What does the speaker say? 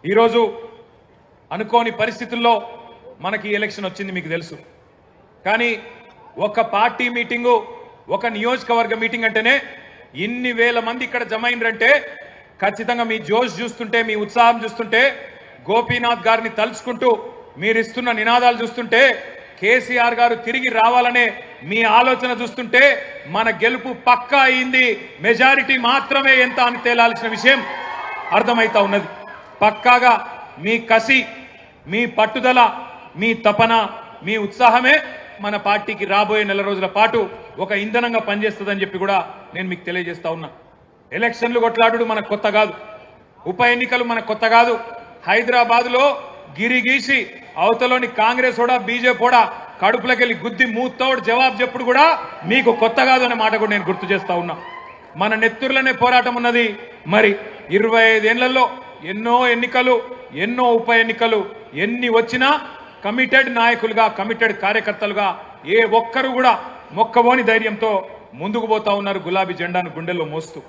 ఈరోజు అనుకోని పరిస్థితుల్లో మనకి ఎలక్షన్ వచ్చింది మీకు తెలుసు. కానీ ఒక పార్టీ మీటింగు, ఒక నియోజకవర్గ మీటింగ్ అంటేనే ఇన్ని వేల మంది ఇక్కడ జమ అయినరంటే ఖచ్చితంగా మీ జోష్ చూస్తుంటే, మీ ఉత్సాహం చూస్తుంటే, గోపీనాథ్ గారిని తలుచుకుంటూ మీరు ఇస్తున్న నినాదాలు చూస్తుంటే, కేసీఆర్ గారు తిరిగి రావాలనే మీ ఆలోచన చూస్తుంటే మన గెలుపు పక్కా అయింది. మెజారిటీ మాత్రమే ఎంత అని తేలాల్సిన విషయం అర్థమైతా ఉన్నది. పక్కాగా మీ కసి, మీ పట్టుదల, మీ తపన, మీ ఉత్సాహమే మన పార్టీకి రాబోయే నెల రోజుల పాటు ఒక ఇంధనంగా పనిచేస్తుందని చెప్పి కూడా నేను మీకు తెలియజేస్తా ఉన్నా. ఎలక్షన్లు కొట్లాడు మనకు కొత్త కాదు, ఉప ఎన్నికలు మనకు కొత్త కాదు. హైదరాబాద్లో గిరిగీసి అవతలోని కాంగ్రెస్ కూడా బీజేపీ కూడా కడుపులకెళ్ళి గుద్ది మూతోడు జవాబు చెప్పుడు కూడా మీకు కొత్త కాదు అనే మాట కూడా నేను గుర్తు చేస్తా ఉన్నా. మన నెత్తురులనే పోరాటం ఉన్నది. మరి 25 ఏళ్లలో ఎన్నో ఎన్నికలు, ఎన్నో ఉప ఎన్నికలు, ఎన్ని వచ్చినా కమిటెడ్ నాయకులుగా, కమిటెడ్ కార్యకర్తలుగా ఏ ఒక్కరు కూడా మొక్కబోని ధైర్యంతో ముందుకు పోతా ఉన్నారు, గులాబీ జెండాను గుండెల్లో మోస్తూ.